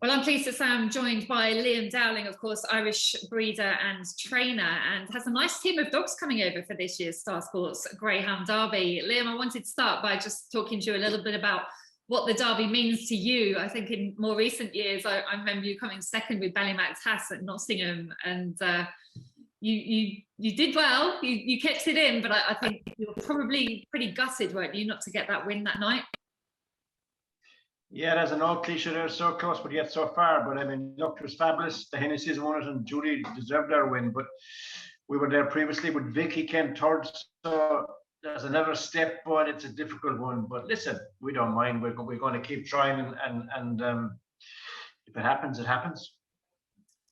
Well, I'm pleased to say I'm joined by Liam Dowling, of course, Irish breeder and trainer, and has a nice team of dogs coming over for this year's Star Sports Greyhound Derby. Liam, I wanted to start by just talking to you a little bit about what the Derby means to you. I think in more recent years, I remember you coming second with Ballymac Wild at Nottingham, and you did well. You kept it in, but I think you were probably pretty gutted, weren't you, not to get that win that night? Yeah, there's an old cliche there, so close but yet so far. But I mean, look, it was fabulous. The Hennessy's won it, and Julie deserved their win. But we were there previously with Vicky came third, so there's another step, but it's a difficult one. But listen, we don't mind. We're going to keep trying, and if it happens, it happens.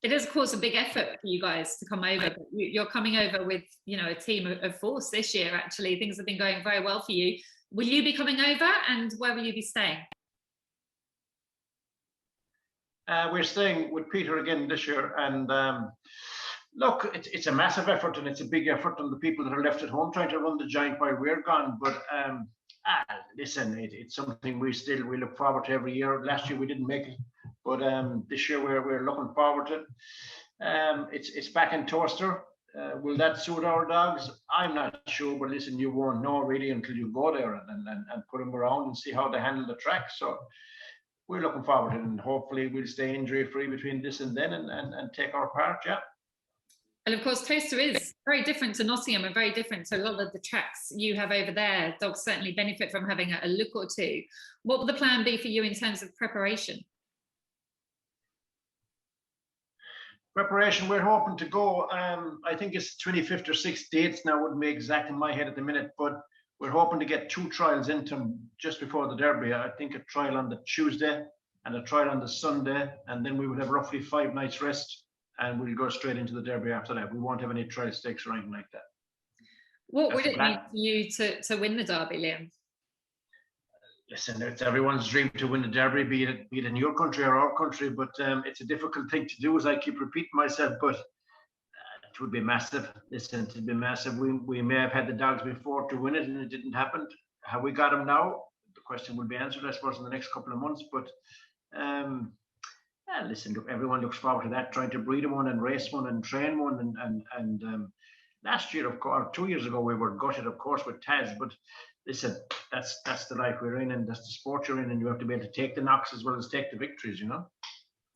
It is, of course, a big effort for you guys to come over. But you're coming over with, a team of force this year. Actually, things have been going very well for you. Will you be coming over, and where will you be staying? We're staying with Peter again this year, and look, it's a massive effort, and it's a big effort on the people that are left at home trying to run the giant while we're gone. But listen, it's something we look forward to every year. Last year we didn't make it, but this year we're looking forward to it. It's back in Toaster. Will that suit our dogs? I'm not sure, but listen, you won't know really until you go there and put them around and see how they handle the track. So we're looking forward to it, and hopefully we'll stay injury free between this and then and take our part. Yeah. And of course, Toaster is very different to Nottingham and very different to a lot of the tracks you have over there. Dogs certainly benefit from having a look or two. What will the plan be for you in terms of preparation? Preparation, we're hoping to go. I think it's 25th or 6th dates now, wouldn't be exact in my head at the minute, but we're hoping to get 2 trials into just before the Derby. I think a trial on the Tuesday and a trial on the Sunday, and then we would have roughly 5 nights rest, and we'll go straight into the Derby after that. We won't have any trial stakes or anything like that. What would it mean for you to win the Derby, Liam? Listen, it's everyone's dream to win the Derby, be it in your country or our country, but it's a difficult thing to do, as I keep repeating myself, but it would be massive. Listen, it would be massive. We may have had the dogs before to win it, and it didn't happen. Have we got them now? The question will be answered, I suppose, in the next couple of months. But listen, look, everyone looks forward to that, trying to breed one and race one and train one. And last year, of course, 2 years ago, we were gutted, of course, with Taz. But listen, that's the life we're in, and that's the sport you're in, and you have to be able to take the knocks as well as take the victories,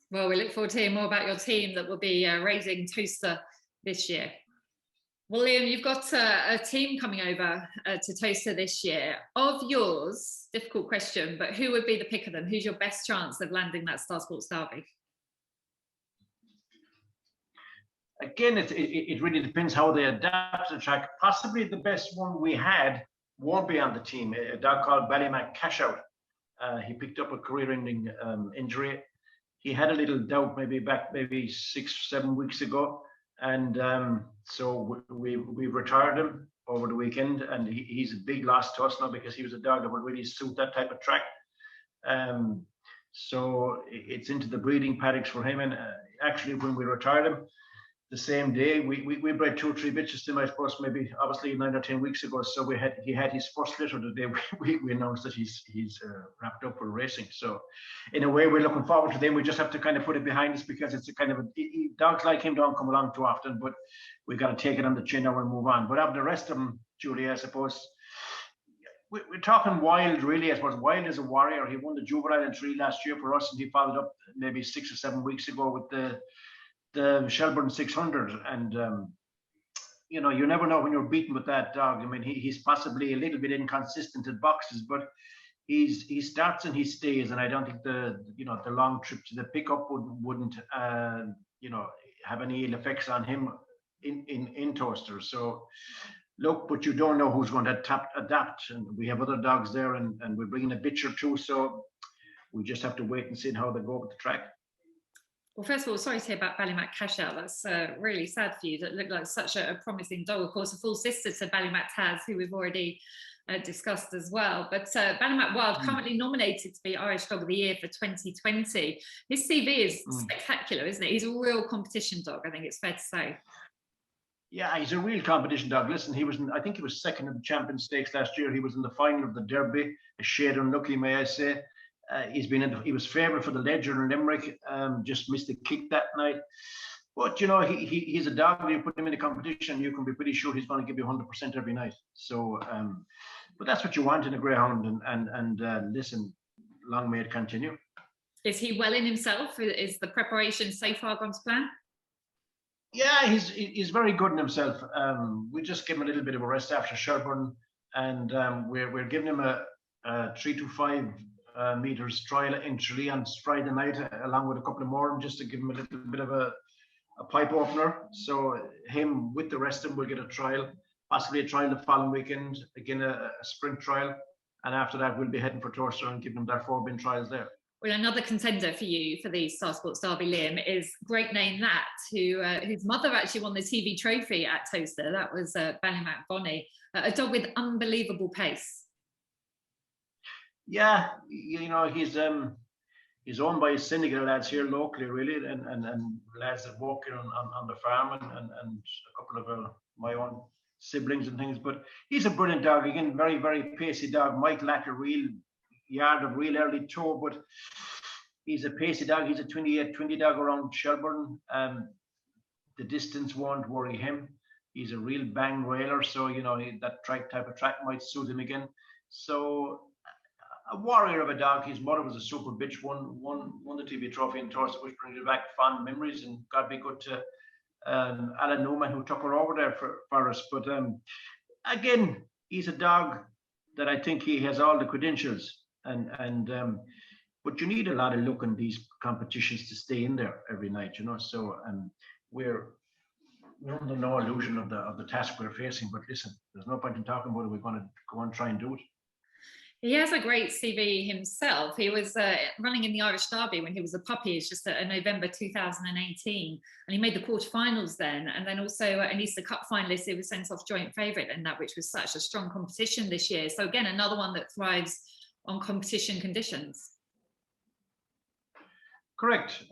Well, we look forward to hearing more about your team that will be raising Toaster this year. Well, Liam, you've got a team coming over to Toaster this year. Of yours, difficult question, but who would be the pick of them? Who's your best chance of landing that Star Sports Derby? Again, it really depends how they adapt to the track. Possibly the best one we had won't be on the team. A dog called Ballymac Wild. He picked up a career-ending injury. He had a little doubt maybe 6-7 weeks ago. And so we retired him over the weekend, and he's a big loss to us now, because he was a dog that would really suit that type of track. So it's into the breeding paddocks for him. And actually, when we retired him, the same day we bred 2 or 3 bitches to him, I suppose, maybe obviously 9 or 10 weeks ago. So he had his first litter the day we announced that he's wrapped up for racing. So in a way, we're looking forward to them. We just have to kind of put it behind us, because it's a kind of dogs like him don't come along too often, but we got to take it on the chin now and move on. But of the rest of them, Julie, I suppose we're talking Wild, really. I suppose Wild is a warrior. He won the Juvenile entry last year for us, and he followed up maybe 6 or 7 weeks ago with the Shelburne 600, and you never know when you're beaten with that dog. I mean, he's possibly a little bit inconsistent at boxes, but he starts and he stays, and I don't think the long trip to the pickup wouldn't have any ill effects on him in Toaster. So look, but you don't know who's going to adapt, and we have other dogs there, and we're bringing a bitch or 2, so we just have to wait and see how they go with the track. Well, first of all, sorry to hear about Ballymac Wild. That's really sad for you. That looked like such a promising dog. Of course, a full sister to Ballymac Taz, who we've already discussed as well. But Ballymac Wild, currently nominated to be Irish Dog of the Year for 2020. His CV is spectacular, isn't it? He's a real competition dog, I think it's fair to say. Yeah, he's a real competition dog. Listen, I think he was second in the Champion Stakes last year. He was in the final of the Derby, a shade unlucky, may I say. He was favourite for the Ledger in Limerick. Just missed a kick that night. But you know, he's a dog. When you put him in a competition, you can be pretty sure he's going to give you 100% every night. So, but that's what you want in a greyhound. And listen, long may it continue. Is he well in himself? Is the preparation so far gone to plan? Yeah, he's very good in himself. We just give him a little bit of a rest after Shelburne, and we're giving him a 3 to 5 meters trial in Tralee on Friday night, along with a couple of more, just to give him a little bit of a pipe opener. So him with the rest of them will get a trial, possibly a trial the following weekend, again a sprint trial, and after that we'll be heading for Torster and giving them their 4-bin trials there. Well, another contender for you for the Star Sports Derby, Liam, is Great Name Nat, whose mother actually won the TV trophy at Toaster. That was Ballymac Bonnie, a dog with unbelievable pace. Yeah, you know, he's owned by a syndicate of lads here locally, really, and lads that work here on the farm, and a couple of my own siblings and things. But he's a brilliant dog. Again, very, very pacey dog. Might lack a real yard of real early toe, but he's a pacey dog. He's a 28-20 dog around Shelburne. The distance won't worry him. He's a real bang railer, so you know that type of track might suit him again. So a warrior of a dog. His mother was a super bitch, won the TV trophy in Torster, which brings back fond memories, and God be good to Alan Newman, who took her over there for us. But again, he's a dog that I think he has all the credentials. But you need a lot of luck in these competitions to stay in there every night, you know. So we're under no illusion of the task we're facing. But listen, there's no point in talking about it. We're going to go and try and do it. He has a great CV himself. He was running in the Irish Derby when he was a puppy. It's just in November 2018, and he made the quarterfinals then, and then also an Easter Cup finalist. He was sent off joint favourite in that, which was such a strong competition this year. So again, another one that thrives on competition conditions. Correct.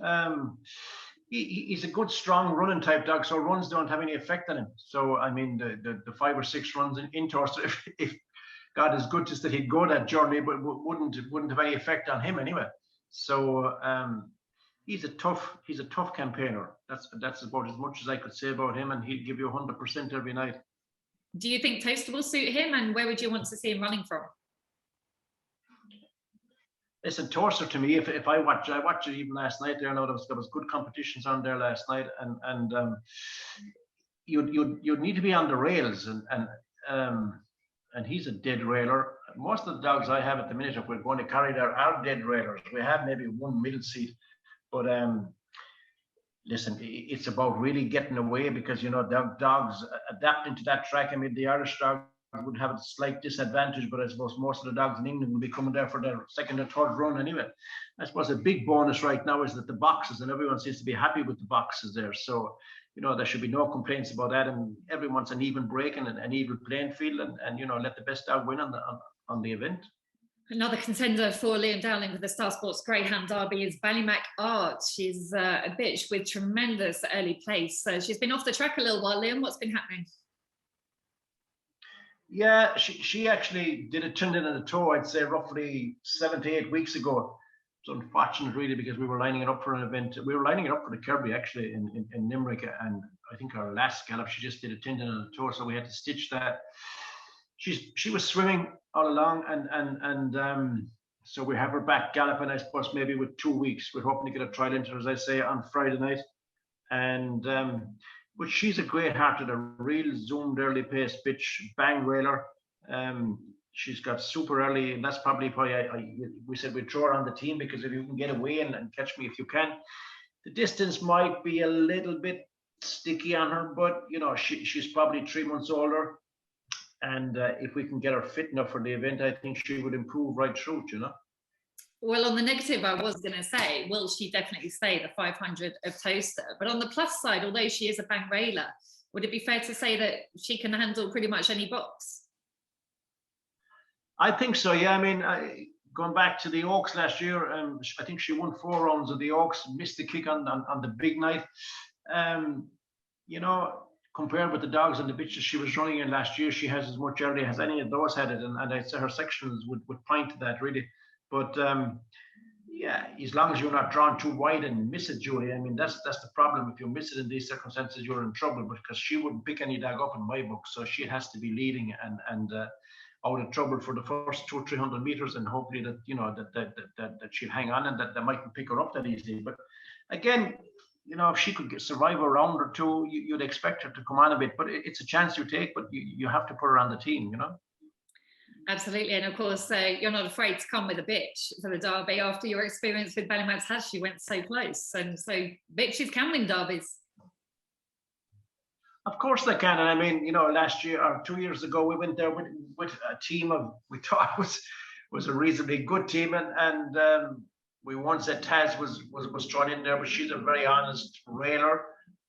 He's a good, strong running type dog, so runs don't have any effect on him. So I mean, the 5 or 6 runs in Torster, if God is good to us that he'd go that journey, but wouldn't have any effect on him anyway. So he's a tough campaigner. That's about as much as I could say about him, and he'd give you 100% every night. Do you think Toaster will suit him, and where would you want to see him running from? Listen, Torster to me, if I watched it even last night there. Now there was good competitions on there last night, and you'd need to be on the rails, and he's a dead railer. Most of the dogs I have at the minute, if we're going to carry there, are dead railers. We have maybe one middle seat, but listen, it's about really getting away, because you know dogs adapting to that track. I mean, the Irish dogs would have a slight disadvantage, but I suppose most of the dogs in England will be coming there for their second or third run anyway. I suppose a big bonus right now is that the boxes, and everyone seems to be happy with the boxes there. So you know, there should be no complaints about that, and everyone's an even break and an even playing field, and you know, let the best dog win on the event. Another contender for Liam Dowling with the Star Sports Greyhound Derby is Ballymac Art. She's a bitch with tremendous early pace. So she's been off the track a little while. Liam, what's been happening? Yeah, she actually did a tendon in the toe, I'd say roughly 7 to 8 weeks ago. It's unfortunate really, because we were lining it up for an event. We were lining it up for the Kirby actually in Limerick, and I think our last gallop she just did a tendon in the toe, so we had to stitch that. She was swimming all along, and so we have her back galloping, I suppose maybe with 2 weeks. We're hoping to get a trial into her, as I say, on Friday night. And but she's a great hearted, a real zoomed early pace bitch, bang railer. She's got super early, and that's probably why we said we'd throw her on the team, because if you can get away and catch me if you can. The distance might be a little bit sticky on her, but you know, she's probably 3 months older, and if we can get her fit enough for the event, I think she would improve right through, you know. Well, on the negative, I was going to say, will she definitely stay the 500 of Toaster? But on the plus side, although she is a bang railer, would it be fair to say that she can handle pretty much any box? I think so, yeah. I mean, going back to the Oaks last year, I think she won 4 rounds of the Oaks, missed the kick on the big night. You know, compared with the dogs and the bitches she was running in last year, she has as much early as any of those had it, and I'd say her sectionals would point to that really. But Yeah, as long as you're not drawn too wide and miss it, Julie. I mean, that's the problem. If you miss it in these circumstances, you're in trouble, because she wouldn't pick any dog up in my book, so she has to be leading and out of trouble for the first 200-300 meters, and hopefully that that she'll hang on and that they mightn't pick her up that easily. But again, if she could survive a round or two, you'd expect her to come on a bit. But it's a chance you take, but you have to put her on the team, Absolutely, and of course, you're not afraid to come with a bitch for the Derby after your experience with Ballymac Wild. She went so close, and so bitches can win derbies. Of course they can, and I mean, last year or 2 years ago, we went there with a team of we thought was a reasonably good team, and we once said Taz was thrown in there, but she's a very honest railer.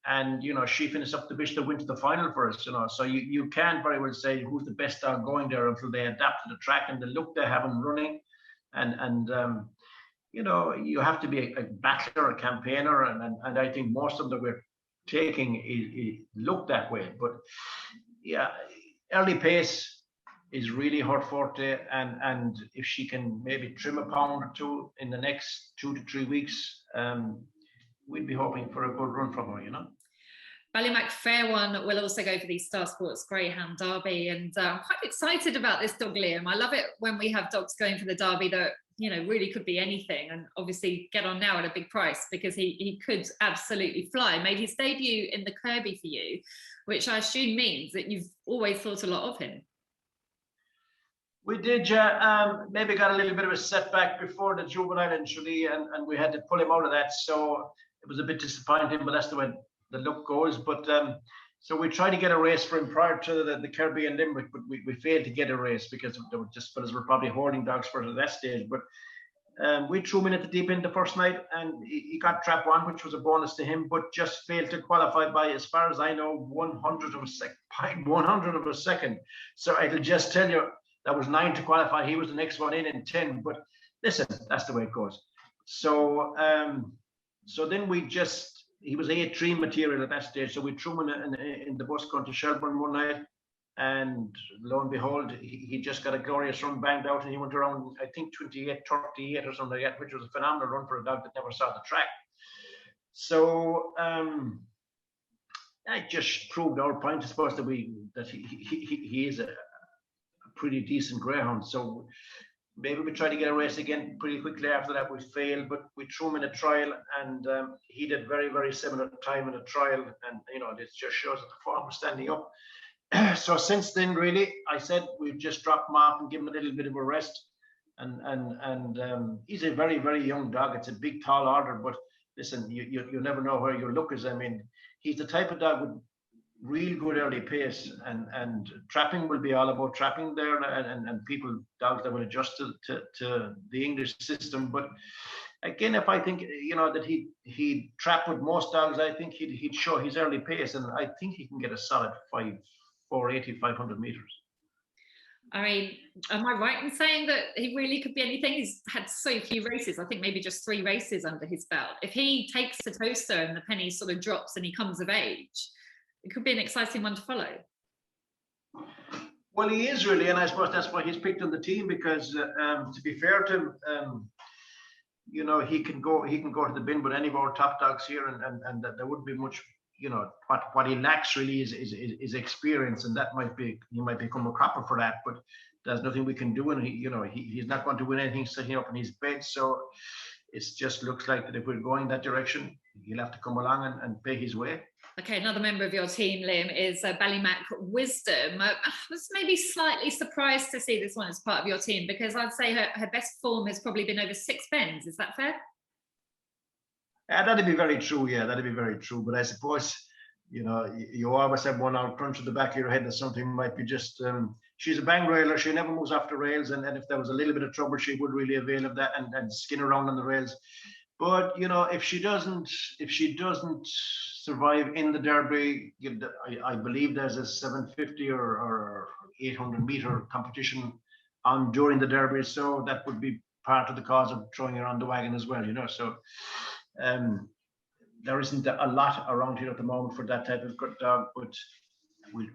And she finished up the bitch that went to the final for us. So you can't very well say who's the best dog going there until they adapt to the track and the look they have them running, and you have to be a battler, a campaigner, and I think most of them that we're taking look that way. But yeah, early pace is really her forte, and if she can maybe trim a pound or two in the next 2 to 3 weeks, we'd be hoping for a good run from her, Ballymac Fair One will also go for the Star Sports Greyhound Derby, and I'm quite excited about this dog, Liam. I love it when we have dogs going for the Derby that really could be anything, and obviously get on now at a big price, because he could absolutely fly. Made his debut in the Kirby for you, which I assume means that you've always thought a lot of him. We did, yeah. Maybe got a little bit of a setback before the juvenile injury, and we had to pull him out of that. So it was a bit disappointing, but that's the way the look goes. But so we tried to get a race for him prior to the Kirby and Limerick, but we failed to get a race because there were just fellas were probably hoarding dogs for it at that stage. But we threw him in at the deep end the first night, and he got trap one, which was a bonus to him, but just failed to qualify by, as far as I know, 100 of a second. So I can just tell you, that was 9 to qualify. He was the next one in 10. But listen, that's the way it goes. So so then he was A3 material at that stage. So we threw him in the bus going to Shelburne one night, and lo and behold, he just got a glorious run banged out, and he went around, I think, 28:38 or something like that, which was a phenomenal run for a dog that never saw the track. So that just proved our point, I suppose, that he is a pretty decent greyhound. So maybe we tried to get a race again pretty quickly after that. We failed, but we threw him in a trial, and he did very, very similar time in a trial, and this just shows that the form was standing up. So since then, really, I said we've just dropped him off and give him a little bit of a rest, and he's a very, very young dog. It's a big, tall order, but listen, you never know where your luck is. I mean, he's the type of dog with real good early pace, and trapping will be all about trapping there, and dogs that will adjust to the English system. But again, if I think that he'd trap with most dogs, I think he'd show his early pace, and I think he can get a solid 480, 500 meters. I mean, am I right in saying that he really could be anything? He's had so few races. I think maybe just 3 races under his belt. If he takes the toaster and the penny sort of drops and he comes of age, it could be an exciting one to follow. Well, he is really, and I suppose that's why he's picked on the team, because to be fair to him, he can go to the bin with any of our top dogs here, and there wouldn't be much. What he lacks really is experience, and he might become a cropper for that, but there's nothing we can do, and he's not going to win anything sitting up in his bed. So it just looks like that if we're going that direction, he'll have to come along and pay his way. Okay, another member of your team, Liam, is Ballymac Wisdom. I was maybe slightly surprised to see this one as part of your team, because I'd say her best form has probably been over 6 bends. Is that fair? That'd be very true. Yeah, that'd be very true. But I suppose, you always have one out crunch at the back of your head that something might be just. She's a bang railer. She never moves off the rails, and if there was a little bit of trouble, she would really avail of that and skin around on the rails. But if she doesn't survive in the Derby, I believe there's a 750 or 800 meter competition on during the Derby, so that would be part of the cause of throwing her on the wagon as well. So there isn't a lot around here at the moment for that type of dog, but we'll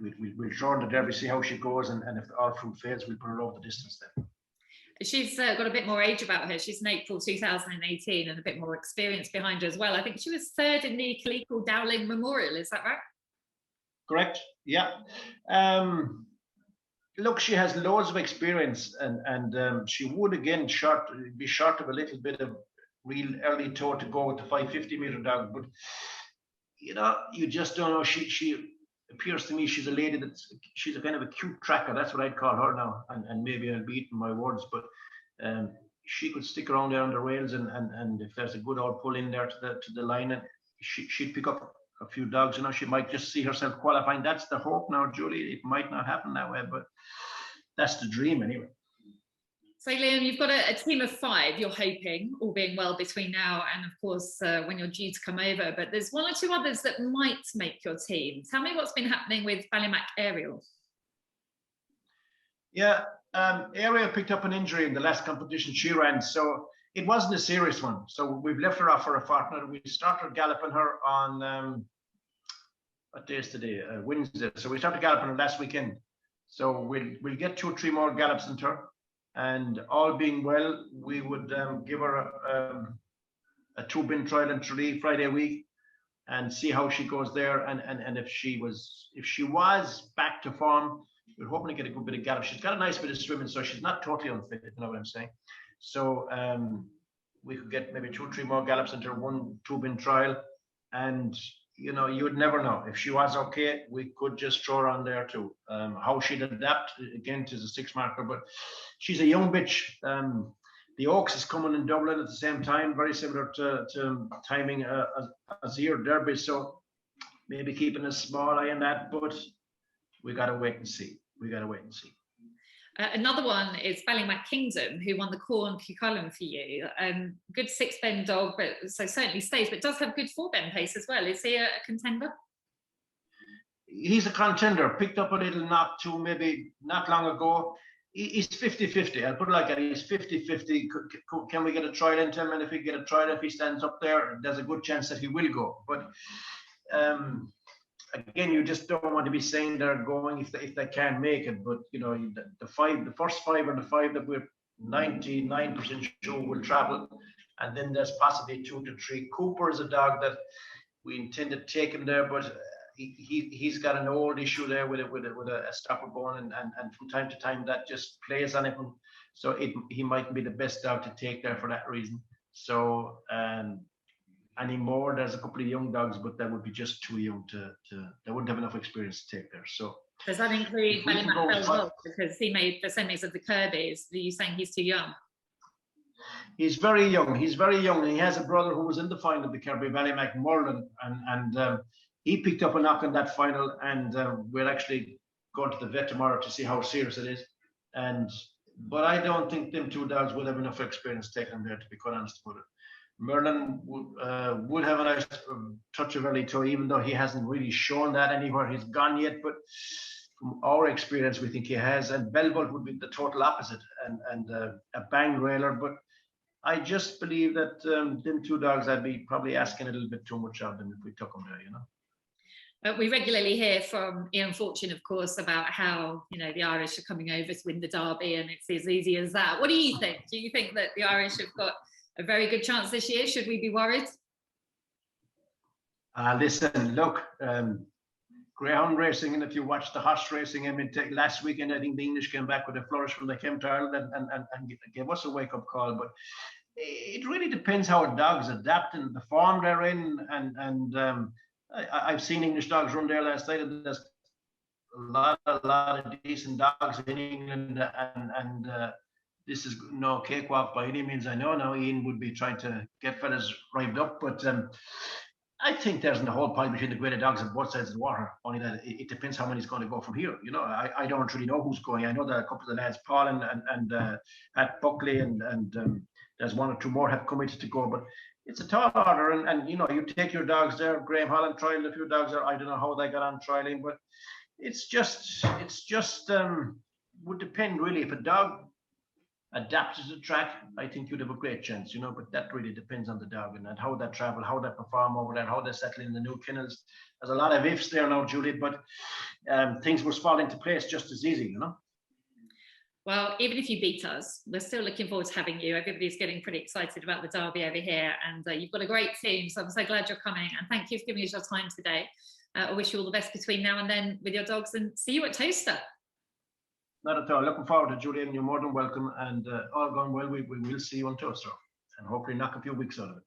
throw her in the Derby, see how she goes, and if all fruit fails, we'll put her over the distance then. She's got a bit more age about her. She's in April 2018 and a bit more experience behind her as well. I think she was third in the collegial Dowling Memorial. Is that right? Correct. Yeah. Look, she has loads of experience, and she would again be short of a little bit of real early toe to go with the 550-meter dog, but you just don't know. She appears to me she's a lady she's a kind of a cute tracker. That's what I'd call her now, and maybe I'll be eating my words, but she could stick around there on the rails, and if there's a good old pull in there to the line, and she'd pick up a few dogs. She might just see herself qualifying. That's the hope now, Julie. It might not happen that way, but that's the dream anyway. So Liam, you've got a team of 5 you're hoping, all being well, between now and of course when you're due to come over, but there's 1 or 2 others that might make your team. Tell me what's been happening with Ballymac Ariel. Yeah, Ariel picked up an injury in the last competition she ran, so it wasn't a serious one. So we've left her off for a fortnight. We started galloping her on what day is today? Wednesday. So we started galloping her last weekend. So we'll get 2 or 3 more gallops into her, and all being well, we would give her a 2-bin trial in Tralee Friday week and see how she goes there. And if she was back to form, we're hoping to get a good bit of gallop. She's got a nice bit of swimming, so she's not totally unfit, if you know what I'm saying. So we could get maybe 2 or 3 more gallops into her 1 2-bin trial, and you would never know. If she was okay, we could just throw her on there too. How she'd adapt, again, to the 6 marker, but she's a young bitch. The Oaks is coming in Dublin at the same time, very similar to timing as the Derby, so maybe keeping a small eye on that, but we got to wait and see. Another one is Ballymac Kingdom, who won the Corn Cucullin for you. Good 6-bend dog, but so certainly stays, but does have good 4-bend pace as well. Is he a contender? He's a contender. Picked up a little knock too, maybe not long ago. He's 50-50. I'll put it like that. He's 50-50. Can we get a trial into him? And if we get a trial, if he stands up there, there's a good chance that he will go. But again, you just don't want to be saying they're going if they can't make it. But the first 5 are the 5 that we're 99% sure will travel, and then there's possibly 2 to 3. Cooper is a dog that we intend to take him there, but he's got an old issue there with a stopper bone, and from time to time that just plays on him. So he mightn't be the best dog to take there for that reason. So anymore, there's a couple of young dogs, but that would be just too young they wouldn't have enough experience to take there. So does that include Ballymac Wild, because he made the semis of the Kirby's? Are you saying he's too young? He's very young. He has a brother who was in the final of the Kirby, Ballymac Merlin, and he picked up a knock in that final, and we're actually going to the vet tomorrow to see how serious it is. But I don't think them 2 dogs will have enough experience taking him there, to be quite honest about it. Merlin would have a nice touch of early toe, even though he hasn't really shown that anywhere he's gone yet. But from our experience, we think he has. And Belvolt would be the total opposite, and a bang railer. But I just believe that them 2 dogs, I'd be probably asking a little bit too much of them if we took them there, We regularly hear from Ian Fortune, of course, about how the Irish are coming over to win the Derby, and it's as easy as that. What do you think? Do you think that the Irish have got a very good chance this year? Should we be worried? Listen, look, greyhound racing, and if you watch the horse racing, last weekend, I think the English came back with a flourish when they came to Ireland and gave us a wake-up call. But it really depends how a dog's adapting, the form they're in, and I've seen English dogs run there last night, and there's a lot of decent dogs in England, and this is no cakewalk by any means. I know now Ian would be trying to get fellas revved up, but I think there's in the whole pile between the greater dogs on both sides of the water. Only that it depends how many's going to go from here. I don't really know who's going. I know that a couple of the lads, Paul and Pat Buckley, and there's 1 or 2 more have committed to go, but it's a tall order. And you take your dogs there. Graham Holland trialed a few dogs there. I don't know how they got on trialing, but it's just would depend really. If a dog adapted to the track, I think you'd have a great chance, but that really depends on the dog and how they travel, how they perform over there, how they settle in the new kennels. There's a lot of ifs there now, Julie, but things will fall into place just as easy, Well, even if you beat us, we're still looking forward to having you. Everybody's getting pretty excited about the Derby over here, and you've got a great team. So I'm so glad you're coming, and thank you for giving us your time today. I wish you all the best between now and then with your dogs, and see you at Toaster. Not at all. Looking forward to Julian. You're more than welcome, and all gone well, we will see you on Toaster, and hopefully knock a few weeks out of it.